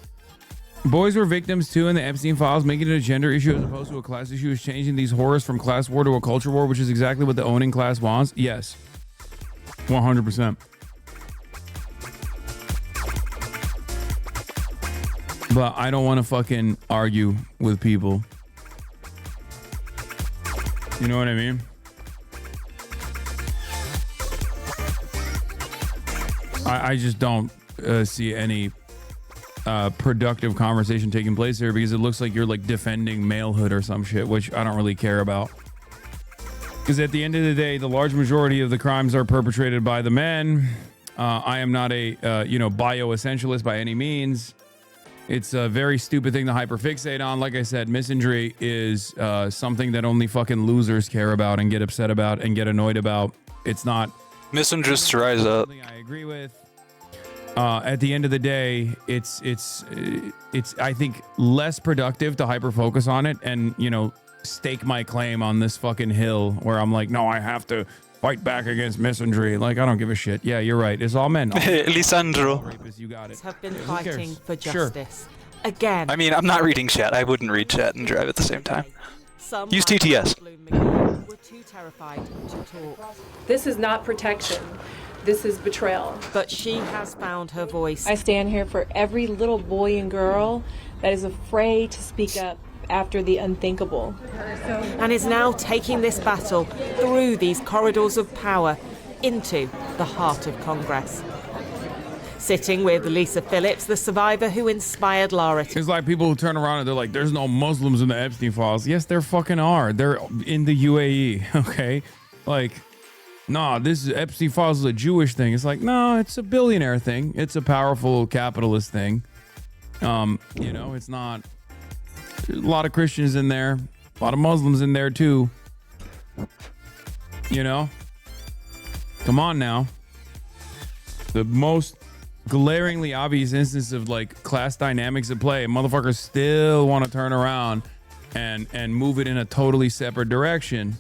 Boys were victims too in the Epstein files, making it a gender issue as opposed to a class issue is changing these horrors from class war to a culture war, which is exactly what the owning class wants. Yes. 100%. But I don't want to fucking argue with people. You know what I mean? I just don't see any productive conversation taking place here, because it looks like you're like defending malehood or some shit, which I don't really care about. Because at the end of the day, the large majority of the crimes are perpetrated by the men. I am not a bioessentialist by any means. It's a very stupid thing to hyperfixate on. Like I said, misandry is something that only fucking losers care about and get upset about and get annoyed about. It's not misandrists rise up. I agree with. At the end of the day, it's I think less productive to hyper focus on it and stake my claim on this fucking hill where I'm like, no, I have to fight back against misandry. Like, I don't give a shit. Yeah, you're right. It's all men. Lisandro. Rapists, you got it. Have been Who cares? fighting for Sure. justice. Again. I mean, I'm not reading chat. I wouldn't read chat and drive at the same time. Some Use TTS. were too terrified to talk. This is not protection. This is betrayal. But she has found her voice. I stand here for every little boy and girl that is afraid to speak up after the unthinkable. And is now taking this battle through these corridors of power into the heart of Congress. Sitting with Lisa Phillips, the survivor who inspired Lara. It's like people who turn around and they're like, there's no Muslims in the Epstein files. Yes, there fucking are. They're in the UAE, okay? Like, nah, this is Epstein files is a Jewish thing. It's like, no, it's a billionaire thing. It's a powerful capitalist thing. It's not. There's a lot of Christians in there, a lot of Muslims in there too. Come on now. The most glaringly obvious instance of like class dynamics at play, motherfuckers still want to turn around and move it in a totally separate direction.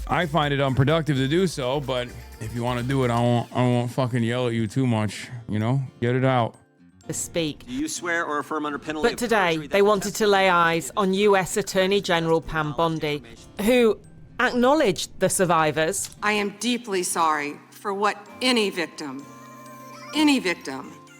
I find it unproductive to do so, but if you want to do it, I won't fucking yell at you too much. You know, get it out. To speak. Do you swear or affirm under penalty But today, they wanted to lay eyes on US Attorney General Pam Bondi, who acknowledged the survivors. I am deeply sorry for what any victim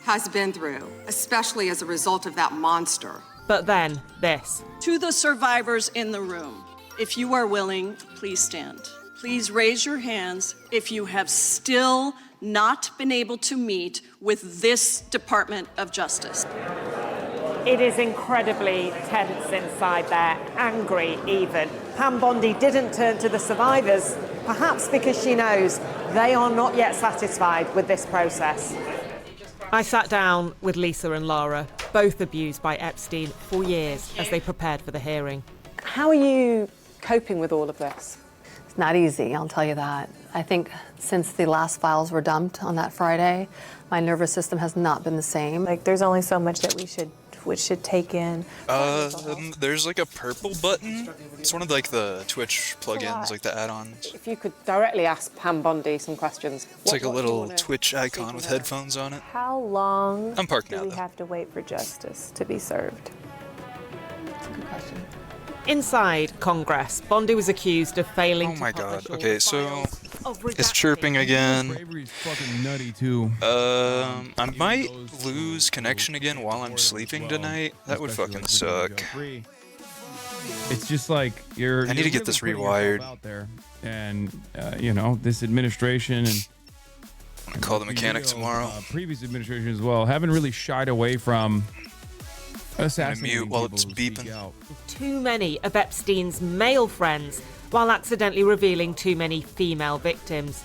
has been through, especially as a result of that monster. But then, this. To the survivors in the room, if you are willing, please stand. Please raise your hands if you have still not been able to meet with this Department of Justice. It is incredibly tense inside there, angry even. Pam Bondi didn't turn to the survivors, perhaps because she knows they are not yet satisfied with this process. I sat down with Lisa and Laura, both abused by Epstein for years as they prepared for the hearing. How are you coping with all of this? It's not easy, I'll tell you that. I think since the last files were dumped on that Friday, my nervous system has not been the same. Like, there's only so much that we should take in. There's like a purple button. It's one of like the Twitch plugins, like the add-ons. If you could directly ask Pam Bondi some questions. It's like a little Twitch icon with headphones on it. How long I'm parked do now, we though. have to wait for justice to be served? That's a good question. Inside Congress, Bondi was accused of failing Oh my to god. publish all Okay, the so files of it's chirping again. Bravery's fucking nutty too. I might lose connection again while I'm sleeping tonight. That would fucking suck. It's just like I need to get this rewired. Out there, and you know, this administration and I'm gonna call the mechanic tomorrow. Previous administration as well haven't really shied away from assassinating mute while people it's who speak beeping. out. too many of Epstein's male friends while accidentally revealing too many female victims.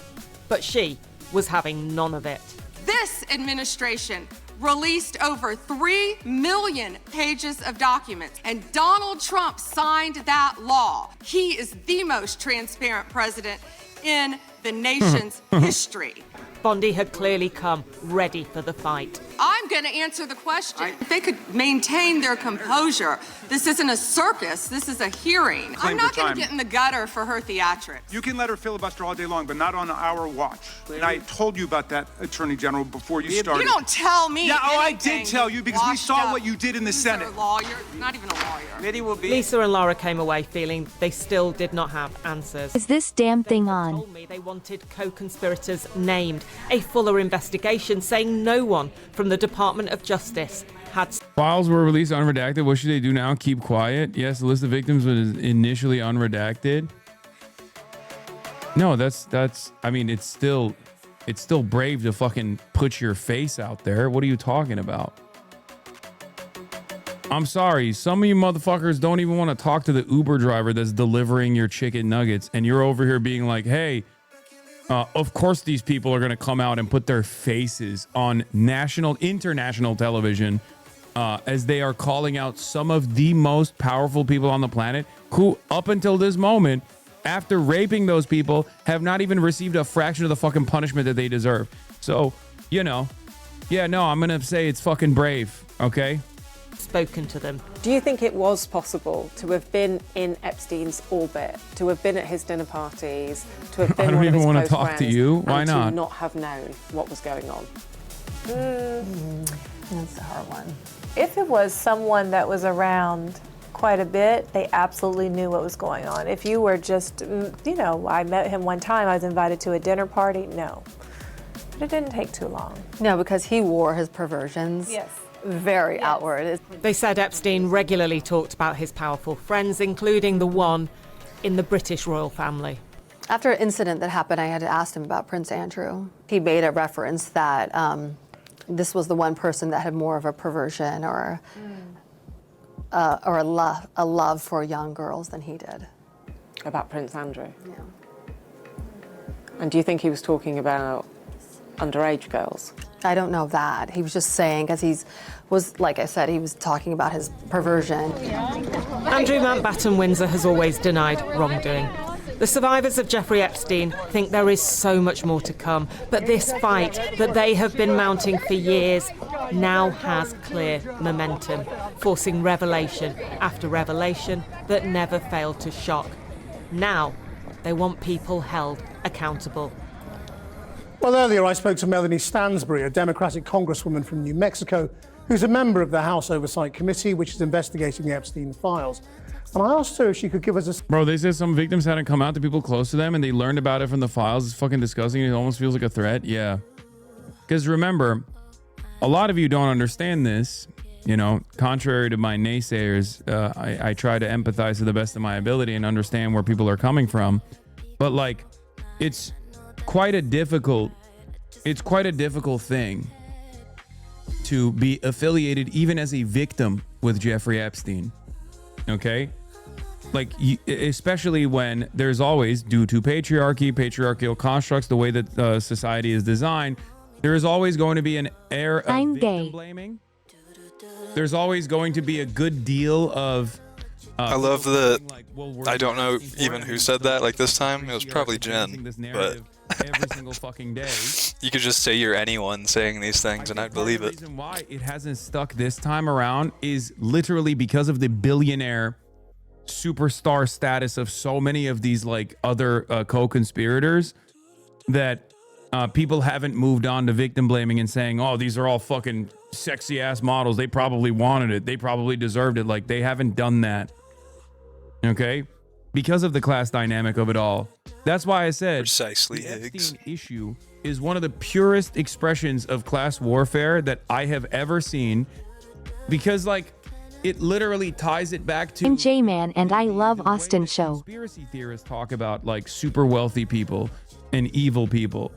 But she was having none of it. This administration released over 3 million pages of documents, and Donald Trump signed that law. He is the most transparent president in the nation's history. Bondi had clearly come ready for the fight. I'm going to answer the question. If they could maintain their composure, this isn't a circus, this is a hearing. I'm not going to get in the gutter for her theatrics. You can let her filibuster all day long, but not on our watch. And I told you about that, Attorney General, before you started. You don't tell me. Yeah, oh, I anything, did tell you because we saw what you did in the Senate. You're a lawyer, not even a lawyer. Committee will be. Lisa and Laura came away feeling they still did not have answers. Is this damn thing on? Told me they wanted co-conspirators named, a fuller investigation saying no one from the Department of Justice had. Files were released unredacted. What should they do now? Keep quiet? Yes, the list of victims was initially unredacted. No, that's. I mean, it's still brave to fucking put your face out there. What are you talking about? I'm sorry. Some of you motherfuckers don't even want to talk to the Uber driver that's delivering your chicken nuggets, and you're over here being like, "Hey, of course these people are going to come out and put their faces on national, international television as they are calling out some of the most powerful people on the planet who, up until this moment, after raping those people, have not even received a fraction of the fucking punishment that they deserve." So, you know, yeah, no, I'm going to say it's fucking brave, okay? Spoken to them. Do you think it was possible to have been in Epstein's orbit, to have been at his dinner parties, to have been I don't one of even his want to close talk to friends, you. Why and not? to not have known what was going on? That's a hard one. If it was someone that was around quite a bit, they absolutely knew what was going on. If you were just, you know, I met him one time, I was invited to a dinner party, no. But it didn't take too long. No, because he wore his perversions. Yes. Very outward. They said Epstein regularly talked about his powerful friends, including the one in the British royal family. After an incident that happened, I had asked him about Prince Andrew. He made a reference that this was the one person that had more of a perversion or a love for young girls than he did. About Prince Andrew? Yeah. And do you think he was talking about underage girls? I don't know that. He was just saying, because like I said, he was talking about his perversion. Andrew Mountbatten Windsor has always denied wrongdoing. The survivors of Jeffrey Epstein think there is so much more to come, but this fight that they have been mounting for years now has clear momentum, forcing revelation after revelation that never failed to shock. Now, They want people held accountable. Well, earlier I spoke to Melanie Stansbury, a Democratic congresswoman from New Mexico, who's a member of the House Oversight Committee, which is investigating the Epstein files. And I asked her if she could give us a... Bro, they said some victims hadn't come out to people close to them and they learned about it from the files. It's fucking disgusting. It almost feels like a threat. Yeah. Because remember, a lot of you don't understand this. You know, contrary to my naysayers, I try to empathize to the best of my ability and understand where people are coming from. But like, it's quite a difficult thing to be affiliated even as a victim with Jeffrey Epstein. Okay? Like, especially when there's always, due to patriarchal constructs, the way that society is designed, there is always going to be an air of victim blaming. There's always going to be a good deal of... I love the... I don't know even who said that, like this time. It was probably Jen, but... every single fucking day. You could just say you're anyone saying these things and I'd believe it. The reason why it hasn't stuck this time around is literally because of the billionaire superstar status of so many of these like other co-conspirators that people haven't moved on to victim blaming and saying, oh, these are all fucking sexy ass models. They probably wanted it. They probably deserved it. Like, they haven't done that. Okay? Because of the class dynamic of it all. That's why I said precisely, the Higgs. Epstein issue is one of the purest expressions of class warfare that I have ever seen, because like it literally ties it back to... I'm J-Man and I love Austin Show. Conspiracy theorists talk about like super wealthy people and evil people.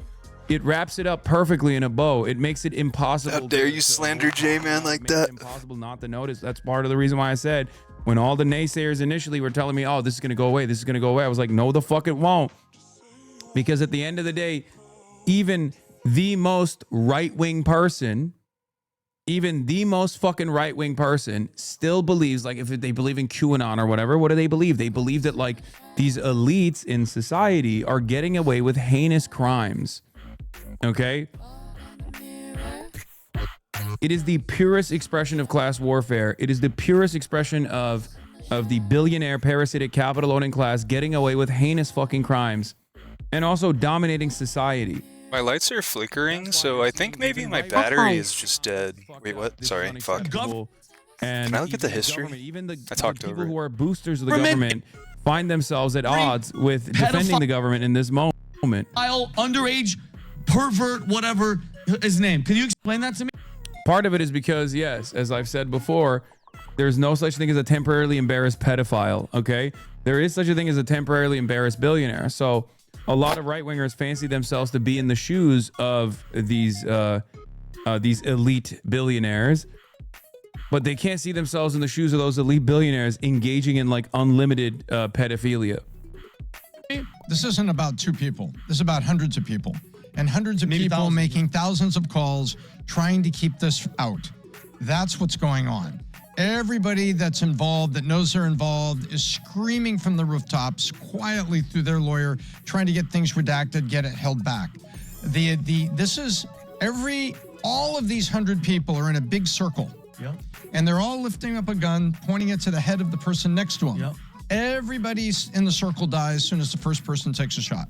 It wraps it up perfectly in a bow. It makes it impossible. How dare you slander J-Man like that? Impossible not to notice. That's part of the reason why I said, when all the naysayers initially were telling me, oh, this is going to go away, this is going to go away, I was like, no, the fuck it won't. Because at the end of the day, even the most right-wing person, even the most fucking right-wing person still believes, like if they believe in QAnon or whatever, what do they believe? They believe that like these elites in society are getting away with heinous crimes. Okay? It is the purest expression of class warfare. It is the purest expression of the billionaire parasitic capital owning class getting away with heinous fucking crimes and also dominating society. My lights are flickering, so I think maybe my battery is just dead. Wait, what? Sorry, fuck. And can I look at the history? I talked over people it. who are boosters of the government find themselves at odds with defending the government in this moment. Underage, pervert, whatever his name. Can you explain that to me? Part of it is because, yes, as I've said before, there's no such thing as a temporarily embarrassed pedophile, okay? There is such a thing as a temporarily embarrassed billionaire. So a lot of right-wingers fancy themselves to be in the shoes of these elite billionaires, but they can't see themselves in the shoes of those elite billionaires engaging in like unlimited pedophilia. This isn't about two people. This is about hundreds of people. And hundreds of people making thousands of calls trying to keep this out. That's what's going on. Everybody that's involved, that knows they're involved, is screaming from the rooftops quietly through their lawyer, trying to get things redacted, get it held back. All of these 100 people are in a big circle. Yep. And they're all lifting up a gun, pointing it to the head of the person next to them. Yep. Everybody's in the circle dies as soon as the first person takes a shot.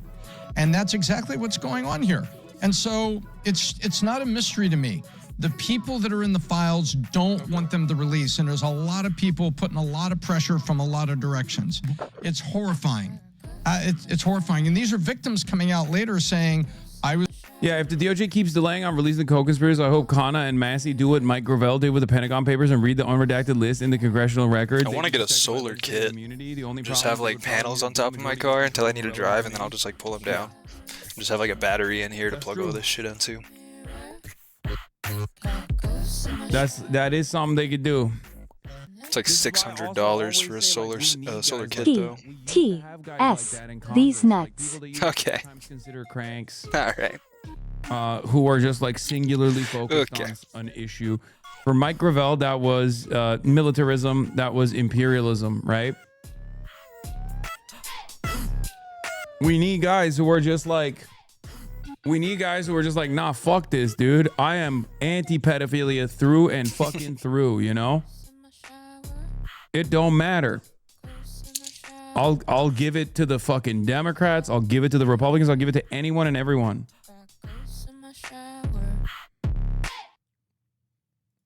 And that's exactly what's going on here. And so it's not a mystery to me. The people that are in the files don't want them to release. And there's a lot of people putting a lot of pressure from a lot of directions. It's horrifying. It's horrifying. And these are victims coming out later saying, Yeah, if the DOJ keeps delaying on releasing the co-conspirators, I hope Kana and Massey do what Mike Gravel did with the Pentagon Papers and read the unredacted list in the congressional records. I want to get a solar kit. Just have like panels on top of my car until I need to drive, and then I'll just like pull them down. Just have like a battery in here to plug all this shit into. That is something they could do. It's like $600 for a solar kit though. T.S. These nuts. Okay. Consider cranks. All right. Who are just like singularly focused on an issue. For Mike Gravel, that was militarism, that was imperialism, right? We need guys who are just like, nah, fuck this, dude. I am anti-pedophilia through and fucking through, you know? It don't matter. I'll give it to the fucking Democrats. I'll give it to the Republicans. I'll give it to anyone and everyone.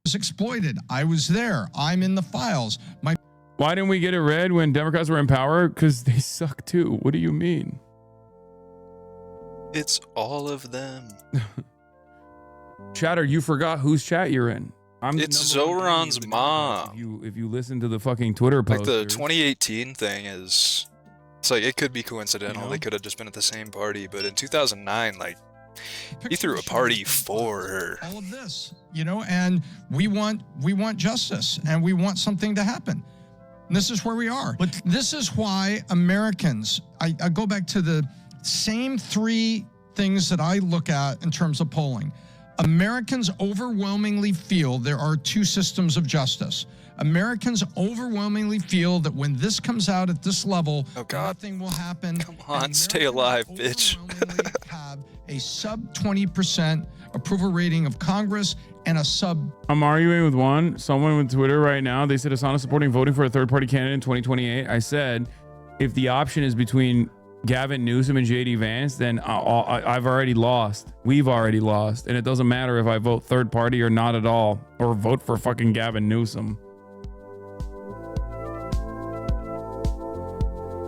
Was exploited. I was there. I'm in the files. Why didn't we get it read when Democrats were in power? Because they suck too. What do you mean? It's all of them. Chatter, you forgot whose chat you're in. It's Zoran's mom. If you listen to the fucking Twitter post, Like the 2018 thing is, it's like it could be coincidental. You know? They could have just been at the same party, but in 2009, like he threw a party for her. All of this, you know, and we want justice and we want something to happen. And this is where we are. But this is why Americans, I go back to the same three things that I look at in terms of polling. Americans overwhelmingly feel there are two systems of justice. Americans overwhelmingly feel that when this comes out at this level, nothing will happen. Come on, stay alive, bitch. Have a sub 20% approval rating of Congress and a sub. I'm arguing with someone with Twitter right now. They said Asana supporting voting for a third-party candidate in 2028. I said, if the option is between Gavin Newsom and JD Vance, then I've already lost. We've already lost. And it doesn't matter if I vote third party or not at all, or vote for fucking Gavin Newsom.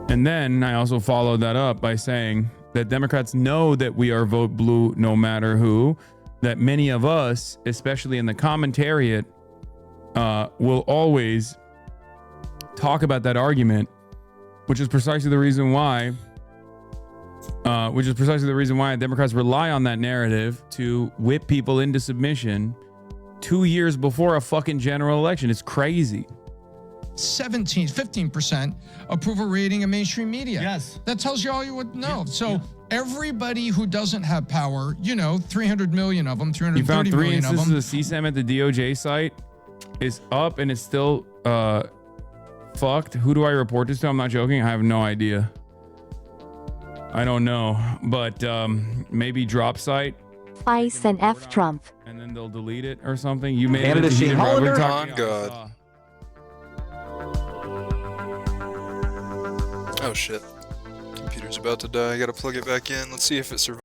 And then I also followed that up by saying that Democrats know that we are vote blue no matter who, that many of us, especially in the commentariat, will always talk about that argument, which is precisely the reason why Democrats rely on that narrative to whip people into submission 2 years before a fucking general election. It's crazy. 15% approval rating of mainstream media. Yes. That tells you all you would know. So everybody who doesn't have power, 300 million of them, You 330 found 3 million of instances them. of CSAM at the DOJ site is up and it's still fucked. Who do I report this to? I'm not joking. I have no idea. I don't know, but maybe drop site. Ice and F Trump. And then they'll delete it or something. You made Canada it. Shane Hollander? On God. Oh shit. Computer's about to die. I gotta plug it back in. Let's see if it survives.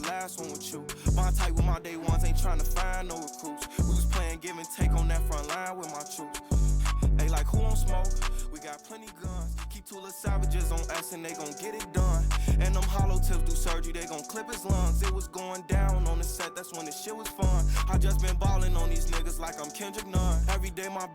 my last one with you. Bond tight with my day ones, ain't trying to find no recruits. We was playing give and take on that front line with my troops. Hey, like who on smoke? We got plenty guns. Keep two little savages on us and they gon' get it done. And them hollow tips do surgery, they gon' clip his lungs. It was going down on the set, that's when the shit was fun. I just been ballin' on these niggas like I'm Kendrick Nunn. Every day my